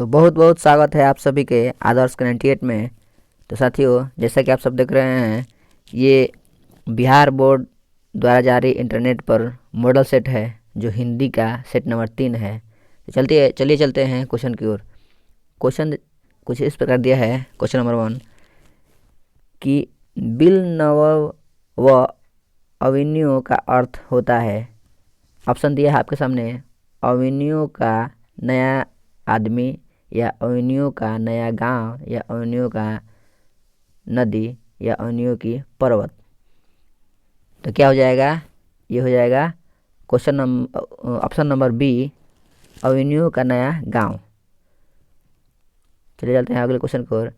तो बहुत बहुत स्वागत है आप सभी के आदर्श के 98 में। तो साथियों, जैसा कि आप सब देख रहे हैं, ये बिहार बोर्ड द्वारा जारी इंटरनेट पर मॉडल सेट है जो हिंदी का सेट नंबर 3 है। तो चलिए चलते हैं क्वेश्चन की ओर। क्वेश्चन कुछ इस प्रकार दिया है। क्वेश्चन नंबर 1 कि बिल नव व अविनियो का अर्थ होता है। ऑप्शन दिया है आपके सामने, अविनियो का नया आदमी, या अविनियो का नया गांव, या अविनियो का नदी, या अविनियो की पर्वत। तो क्या हो जाएगा? ये हो जाएगा ऑप्शन नंबर बी, अविनियो का नया गांव। चलिए चलते हैं अगले क्वेश्चन की ओर।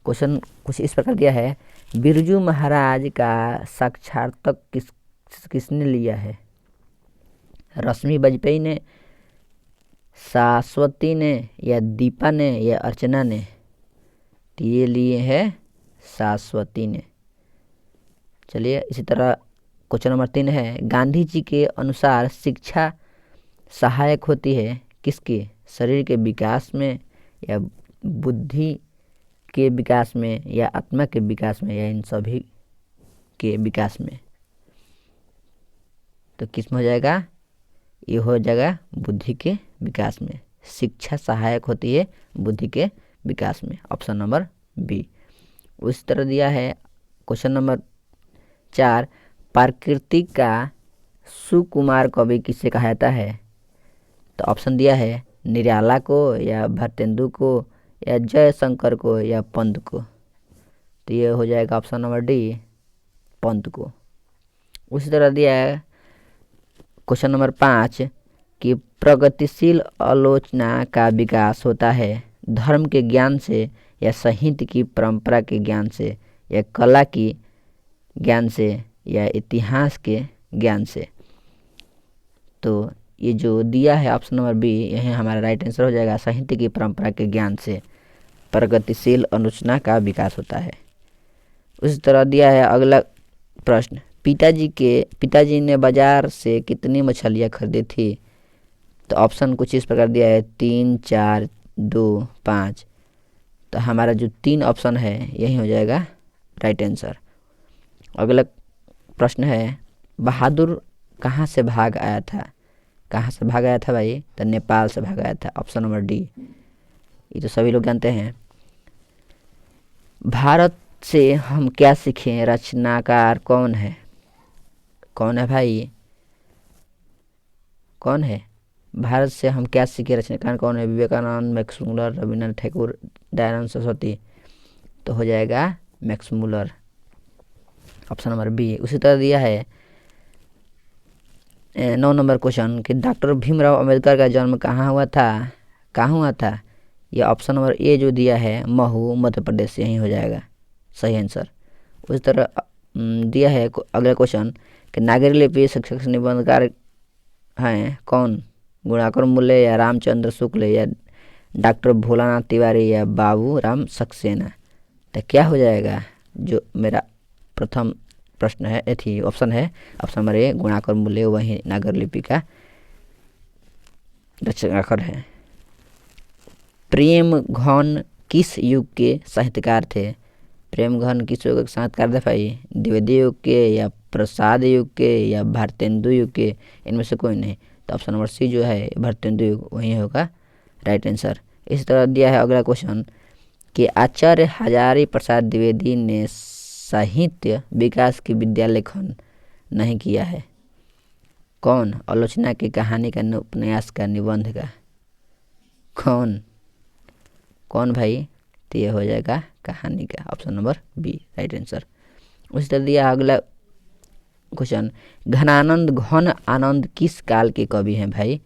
क्वेश्चन कुछ इस प्रकार दिया है, बिरजू महाराज का साक्षात्कार किसने लिया है? रश्मि वाजपेयी ने, शाश्वती ने, या दीपा ने, या अर्चना ने? तो ये लिए है शाश्वती ने। चलिए इसी तरह क्वेश्चन नंबर 3 है, गांधी जी के अनुसार शिक्षा सहायक होती है किसके? शरीर के विकास में, या बुद्धि के विकास में, या आत्मा के विकास में, या इन सभी के विकास में? तो किस में हो जाएगा? ये हो जाएगा बुद्धि के विकास में। शिक्षा सहायक होती है बुद्धि के विकास में, ऑप्शन नंबर बी। उस तरह दिया है क्वेश्चन नंबर 4, प्रकृति का सुकुमार कवि किसे कहा जाता है? तो ऑप्शन दिया है निराला को, या भारतेंदु को, या जयशंकर को, या पंत को? तो ये हो जाएगा ऑप्शन नंबर डी, पंत को। उसी तरह दिया है क्वेश्चन नंबर 5 कि प्रगतिशील आलोचना का विकास होता है धर्म के ज्ञान से, या साहित्य की परंपरा के ज्ञान से, या कला की ज्ञान से, या इतिहास के ज्ञान से? तो ये जो दिया है ऑप्शन नंबर बी, यही हमारा राइट आंसर हो जाएगा। साहित्य की परंपरा के ज्ञान से प्रगतिशील आलोचना का विकास होता है। उसी तरह दिया है अगला प्रश्न, पिताजी ने बाजार से कितनी मछलियाँ खरीदी थी? तो ऑप्शन कुछ इस प्रकार दिया है, 3, 4, 2, 5। तो हमारा जो 3 ऑप्शन है यही हो जाएगा राइट आंसर। अगला प्रश्न है, बहादुर कहाँ से भाग आया था? कहाँ से भाग आया था भाई? तो नेपाल से भाग आया था, ऑप्शन नंबर डी। ये तो सभी लोग जानते हैं। भारत से हम क्या सीखें रचनाकार कौन है? कौन है भाई? कौन है? भारत से हम क्या सीखे रचनाकार कौन है? Vivekananda, Max Muller, Rabindranath Tagore, Dayanand Saraswati? तो हो जाएगा Max Muller, option number B. उसी तरह दिया है 9 नंबर क्वेश्चन कि डॉक्टर भीमराव अंबेडकर का जन्म कहाँ हुआ था? कहाँ हुआ था? यह ऑप्शन नंबर ए जो दिया है, महू, मध्य प्रदेश, यही हो जाएगा सही आंसर। उसी तरह दिया है अगला क्वेश्चन कि नागरिक लिपि शिक्षक निबंधकार हैं कौन? गुणाकर मूल्य, या रामचंद्र शुक्ल, या डॉक्टर भोलानाथ तिवारी, या बाबू राम सक्सेना? तो क्या हो जाएगा? जो मेरा प्रथम प्रश्न है ऑप्शन है, ऑप्शन नंबर ए गुणाकर मूल्य, वही नागर लिपि का रचनाकार है। प्रेम घन किस युग के साहित्यकार थे? प्रेम घन किस युग के साहित्यकार थे भाई? द्विवेदी युग के, या प्रसाद युग के, या भारतेंदु युग के? इनमें से कोई नहीं। तो ऑप्शन नंबर सी जो है भारतेंदु युग, वही होगा राइट आंसर। इसी तरह दिया है अगला क्वेश्चन कि आचार्य हजारी प्रसाद द्विवेदी ने साहित्य विकास की विद्या लेखन नहीं किया है। कौन? आलोचना की, कहानी का, उपन्यास का, निबंध का? कौन भाई? तो ये हो जाएगा कहानी का, option number B right answer. उसी तरह दिया अगला क्वेश्चन, घन आनंद किस काल के कवि हैं भाई?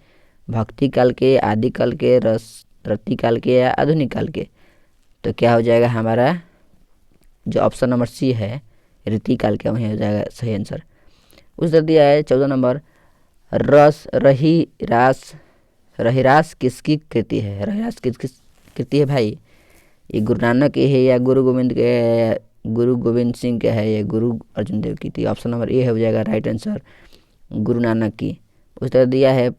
भक्ति काल के, आदि काल के, रति काल के, या आधुनिक काल के? तो क्या हो जाएगा हमारा जो ऑप्शन नंबर सी है रीति काल के, वही हो जाएगा सही आंसर। उस तरह दिया है 14 नंबर, रहिरास किसकी कृति है? रहिरास किसकी कृति है भाई? ये गुरु नानक की है, या गुरु गोविंद के है, या गुरु गोविंद सिंह के है, या गुरु अर्जुन देव की? थी ऑप्शन नंबर ए हो जाएगा राइट आंसर, गुरु नानक की। उस तरह दिया है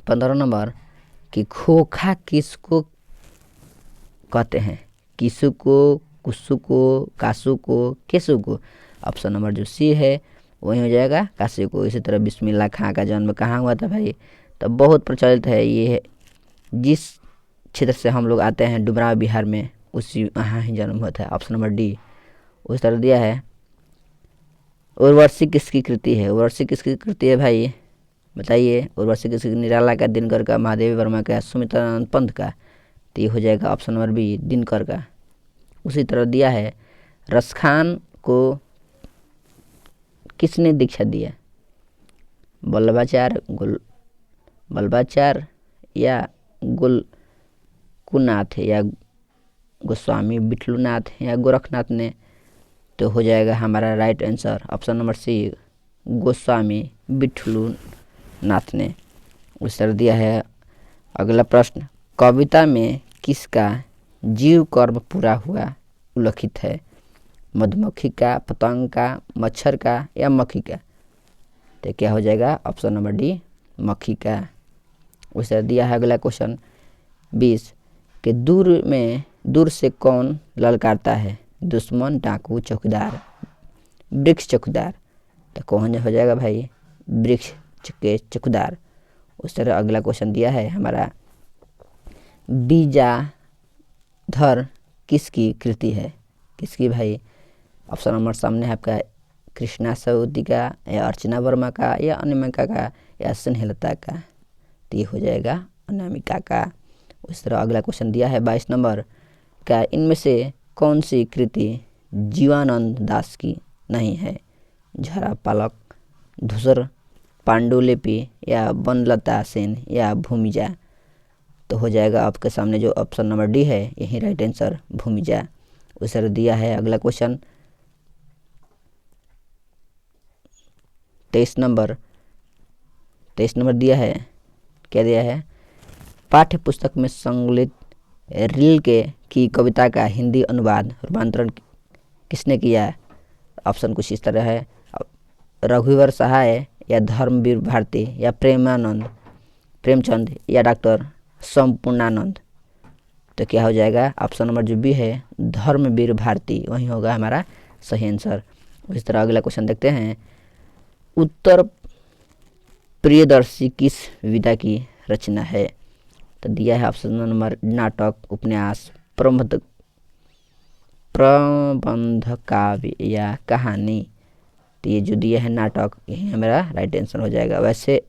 15 नंबर कि खोखा किसको कहते हैं? किसु को, कुसु को, कासु को, केसु को? ऑप्शन नंबर जो सी है वही हो जाएगा, काशी को। इसी तरह बिस्मिल्लाह खां का जन्म कहाँ हुआ था भाई? तो बहुत प्रचलित है ये, जिस क्षेत्र से हम लोग आते हैं डुमराव बिहार में, उसी वहाँ ही जन्म हुआ था। Option number D. उस तरह दिया है उर्वशी किसकी कृति है? उर्वशी किसकी कृति है भाई, बताइए? उर्वशी किसकी? निराला का, दिनकर का, महादेवी वर्मा का, सुमित्रानंद पंत का? तो ये हो जाएगा ऑप्शन नंबर बी, दिनकर का। उसी तरह दिया है रसखान को किसने दीक्षा दिया? बल्लभाचार्य या गुलकुनाथ या गोस्वामी विठलुनाथ या गोरखनाथ ने? तो हो जाएगा हमारा right answer option number C, Goswami Vitthalnath ने। उस तरह दिया है अगला प्रश्न, कविता में किसका जीव कर्म पूरा हुआ उल्लिखित है? मधुमक्खी का, पतंग का, मच्छर का या मक्खी का? तो क्या हो जाएगा ऑप्शन नंबर डी, मक्खी का। उस तरह दिया है अगला क्वेश्चन 20 कि दूर से कौन ललकारता है? दुश्मन, डाकू, चौकीदार, वृक्ष चौकीदार? तो कौन हो जाएगा भाई? वृक्ष के चौकीदार। उस तरह अगला क्वेश्चन दिया है हमारा, बीजाधर किसकी कृति है? किसकी भाई? ऑप्शन नंबर सामने है आपका, कृष्णा सवती का या अर्चना वर्मा का या अनामिका का या स्नेहलता का? तो ये हो जाएगा अनामिका का। उस तरह अगला क्वेश्चन दिया है 22 नंबर का, इनमें से कौन सी कृति जीवानंद दास की नहीं है? झरा पालक, धूसर पांडुलिपि या वनलता सेन या भूमिजा? तो हो जाएगा आपके सामने जो ऑप्शन नंबर डी है, यही राइट आंसर, भूमिजा। उस तरह दिया है अगला क्वेश्चन 23 नंबर दिया है, क्या दिया है? पाठ्य पुस्तक में संकलित रिल्के की कविता का हिंदी अनुवाद रूपांतरण किसने किया? ऑप्शन कुछ इस तरह है, रघुवर सहाय या धर्मवीर भारती या प्रेमचंद या डॉक्टर संपूर्णानंद? तो क्या हो जाएगा ऑप्शन नंबर जो बी है, धर्मवीर भारती, वही होगा हमारा सही आंसर। इस तरह अगला क्वेश्चन देखते हैं, उत्तर प्रियदर्शी किस विधा की रचना है? तो दिया है ऑप्शन नंबर नाटक, उपन्यास, प्रबंध काव्य या कहानी? तो ये जो दिया है नाटक, यही हमारा राइट आंसर हो जाएगा। वैसे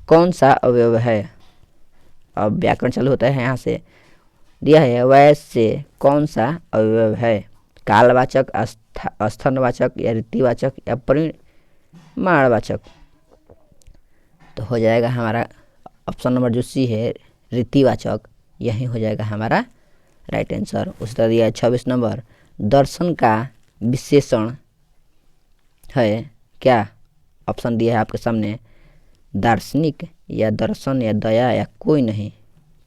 कौन सा अवयव है? अब व्याकरण चालू होता है यहाँ से। दिया है वैसे कौन सा अवयव है? कालवाचक, स्थनवाचक या रीतिवाचक या परिमाणवाचक? तो हो जाएगा हमारा ऑप्शन नंबर जो सी है, रीतिवाचक, यही हो जाएगा हमारा राइट आंसर। उस तरह दिया है 26 नंबर, दर्शन का विशेषण है क्या? ऑप्शन दिया है आपके सामने, दार्शनिक या दर्शन या दया या कोई नहीं?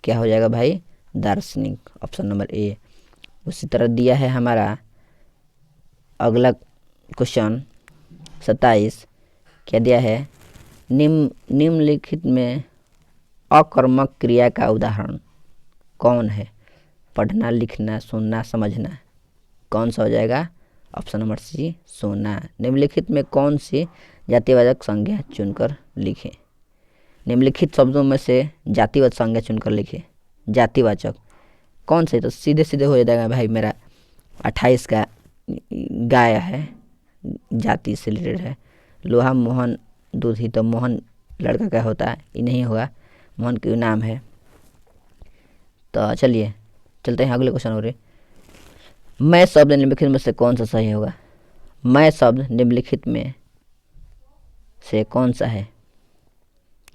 क्या हो जाएगा भाई? दार्शनिक, ऑप्शन नंबर ए। उसी तरह दिया है हमारा अगला क्वेश्चन 27, क्या दिया है? निम्नलिखित में अकर्मक क्रिया का उदाहरण कौन है? पढ़ना, लिखना, सुनना, समझना? कौन सा हो जाएगा? ऑप्शन नंबर सी, सोना। निम्नलिखित में कौन सी जातिवाचक संज्ञा चुनकर लिखें? निम्नलिखित शब्दों में से जातिवाचक संज्ञा चुनकर लिखें। जातिवाचक कौन से? तो सीधे सीधे हो जाएगा भाई मेरा 28 का गाय है, जाति से रिलेटेड है। लोहा, मोहन, दूधी, तो मोहन लड़का का होता है, ये नहीं होगा, मोहन के नाम है। तो चलिए चलते हैं अगले क्वेश्चन। और मैं शब्द निम्नलिखित में से कौन सा सही होगा? मैं शब्द निम्नलिखित में से कौन सा है?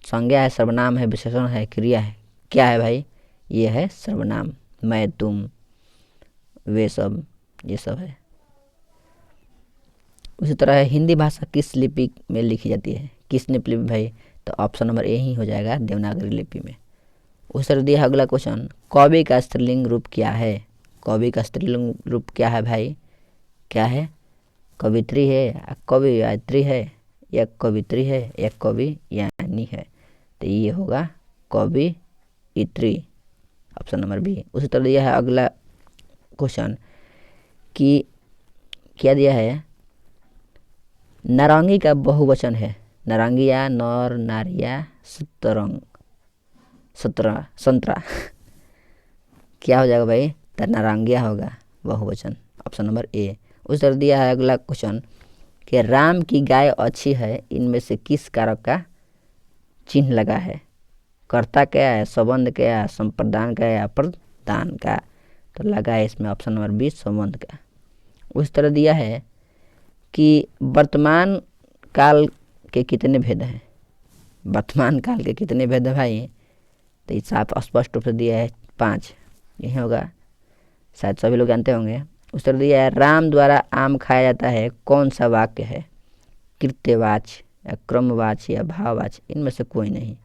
संज्ञा है, सर्वनाम है, विशेषण है, क्रिया है? क्या है भाई? ये है सर्वनाम। मैं, तुम, वे सब, ये सब है। उसी तरह हिंदी भाषा किस लिपि में लिखी जाती है? किस लिपि में भाई? तो ऑप्शन नंबर ए ही हो जाएगा, देवनागरी लिपि में। उस तरह दिया अगला क्वेश्चन, कवि का स्त्रीलिंग रूप क्या है? कवि का स्त्रीलिंग रूप क्या है भाई? क्या है? कवित्री है या कवियत्री है या कवित्री है या कवि यानी है? तो ये होगा कवियत्री। Option number B. उसी तरह दिया है अगला क्वेश्चन कि क्या दिया है, नारंगी का बहुवचन है। नारंगिया, नर, नारिया, संतरा क्या हो जाएगा भाई, तो नारंगिया होगा बहुवचन, ऑप्शन नंबर ए। उस तरह दिया है अगला क्वेश्चन कि राम की गाय अच्छी है, इनमें से किस कारक का चिन्ह लगा है। कर्ता क्या है, संबंध क्या है, संप्रदान का या प्रदान का, तो लगा है इसमें ऑप्शन नंबर बी संबंध का। उस तरह दिया है कि वर्तमान काल के कितने भेद हैं। वर्तमान काल के कितने भेद है भाई, तो इस आप स्पष्ट रूप से दिया है 5, यही होगा, शायद सभी लोग जानते होंगे। उस तरह दिया है राम द्वारा आम खाया जाता है, कौन सा वाक्य है, कृत्यवाच्य या क्रमवाच्य या भाववाच्य, इनमें से कोई नहीं,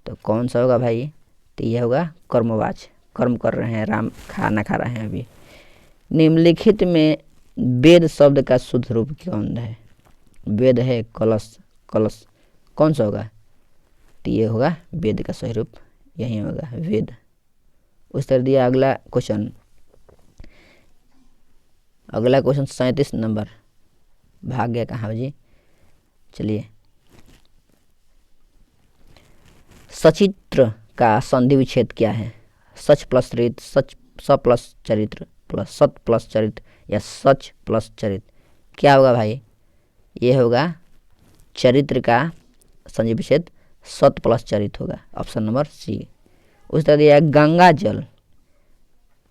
तो कौन सा होगा भाई, तो यह होगा कर्मवाच्य, कर्म कर रहे हैं, राम खाना खा रहे हैं अभी। निम्नलिखित में वेद शब्द का शुद्ध रूप कौन है। वेद है कलश, कलश कौन सा होगा, तो ये होगा वेद का सही रूप, यही होगा वेद। उस तरह दिया अगला क्वेश्चन 37 नंबर, भाग गया कहाँ जी, चलिए। सचित्र का संधि विच्छेद क्या है। सच प्लस चरित्र, स प्लस चरित्र प्लस सत प्लस चरित्र या सच प्लस चरित्र, क्या होगा भाई, ये होगा चरित्र का संधि विच्छेद सत प्लस चरित्र होगा, ऑप्शन नंबर सी। उस तरह दिया गंगा जल,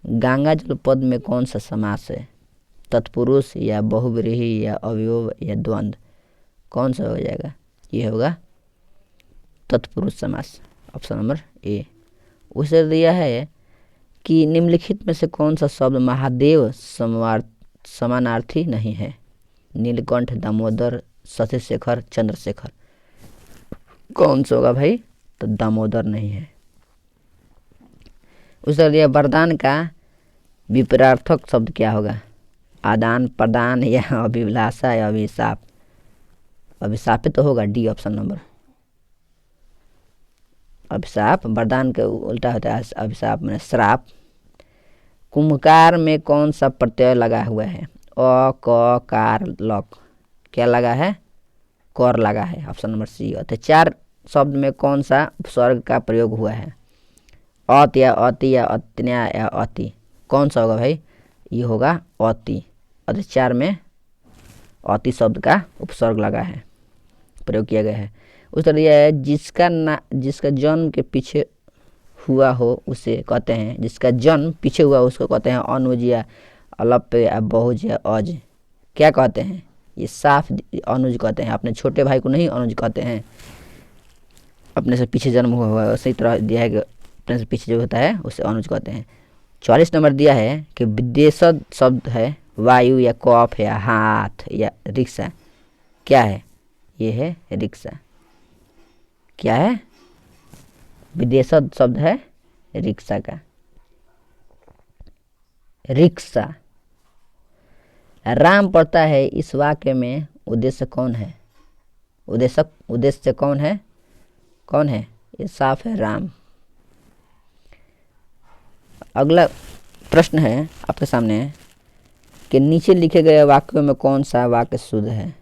गंगा जल पद में कौन सा समास है, तत्पुरुष या बहुव्रीहि या अवयव या द्वंद्व, कौन सा हो जाएगा, ये होगा तत्पुरुष समास, ऑप्शन नंबर ए। उसे दिया है कि निम्नलिखित में से कौन सा शब्द महादेव समानार्थी नहीं है। नीलकंठ, दामोदर, शशिशेखर, चंद्रशेखर, कौन सा होगा भाई, तो दामोदर नहीं है। उसे दिया वरदान का विपरार्थक शब्द क्या होगा, आदान प्रदान या अभिलाषा या अभिशाप, अभिशापित तो होगा डी ऑप्शन नंबर। अभिशाप वरदान के उल्टा होता है अभिशाप में श्राप। कुंभकार में कौन सा प्रत्यय लगा हुआ है, अ क कार लक, क्या लगा है, कर लगा है, ऑप्शन नंबर सी। अतः 4 शब्द में कौन सा उपसर्ग का प्रयोग हुआ है, अत या अति या अत्यन्या या अति, कौन सा होगा भाई, ये होगा अति। अतः 4 में अति शब्द का उपसर्ग लगा है, प्रयोग किया गया है। उस तरह यह है जिसका जन्म के पीछे हुआ हो उसे कहते हैं, जिसका जन्म पीछे हुआ उसको कहते हैं अनुज या अलप या बहुज या अज, क्या कहते हैं, ये साफ अनुज कहते हैं, अपने छोटे भाई को नहीं अनुज कहते हैं, अपने से पीछे जन्म हुआ है, उसी तरह दिया है कि अपने से पीछे जो होता है उसे अनुज कहते हैं। 44 नंबर दिया है कि विदेशद शब्द है वायु या कफ या हाथ या रिक्शा, क्या है, ये है रिक्शा, क्या है, विदेशद शब्द है रिक्शा का, रिक्शा। राम पढ़ता है, इस वाक्य में उद्देश्य कौन है, उद्देश्य कौन है, कौन है, ये साफ है राम। अगला प्रश्न है आपके सामने कि नीचे लिखे गए वाक्यों में कौन सा वाक्य शुद्ध है।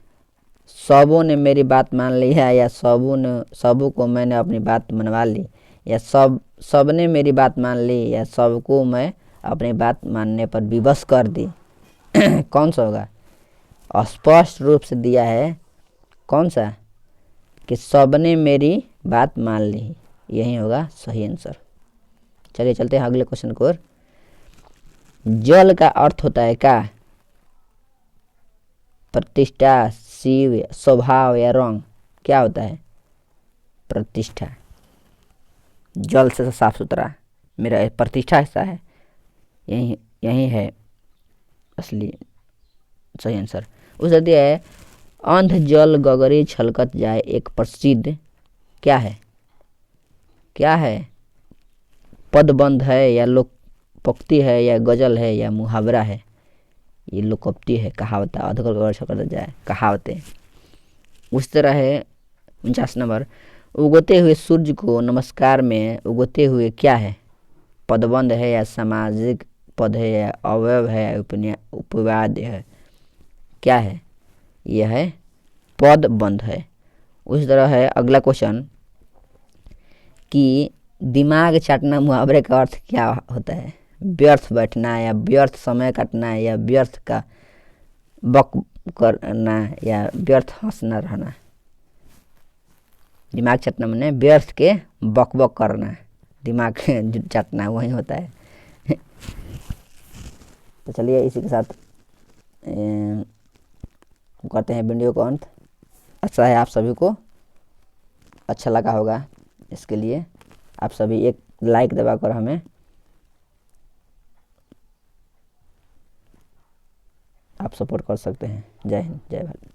सबों ने मेरी बात मान ली है, या सबों को मैंने अपनी बात मनवा ली, या सबने मेरी बात मान ली, या सबको मैं अपनी बात मानने पर विवश कर दी, कौन सा होगा। स्पष्ट रूप से दिया है कौन सा, कि सबने मेरी बात मान ली, यही होगा सही आंसर। चलिए चलते हैं अगले क्वेश्चन को। जल का अर्थ होता है क्या, प्रतिष्ठा, शिव, स्वभाव या रंग, क्या होता है, प्रतिष्ठा। जल से साफ सुथरा, मेरा प्रतिष्ठा ऐसा है, यही है असली सही आंसर। उस दिया है अंध जल गगरी छलकत जाए, एक प्रसिद्ध क्या है, क्या है, पदबंध है या लोकपक्ति है या गजल है या मुहावरा है, ये लोकोक्ति है, कहावत, अधकल गगरी छलकत जाए, कहावतें। उस तरह है 49 नंबर, उगते हुए सूर्य को नमस्कार में उगते हुए क्या है, पदबंध है या सामाजिक पद है या अवयव है या उपवाद्य है? क्या है? यह है पदबंध है। उस तरह है अगला क्वेश्चन कि दिमाग चाटना मुहावरे का अर्थ क्या होता है? व्यर्थ बैठना या व्यर्थ समय काटना या व्यर्थ का बक करना या व्यर्थ हंसना रहना। दिमाग चाटना मैंने व्यर्थ के बक बक करना, दिमाग चाटना वही होता है। तो चलिए इसी के साथ करते हैं वीडियो को अंत। अच्छा है आप सभी को अच्छा लगा होगा, इसके लिए आप सभी एक लाइक दबाकर हमें आप सपोर्ट कर सकते हैं। जय हिंद, जय भारत।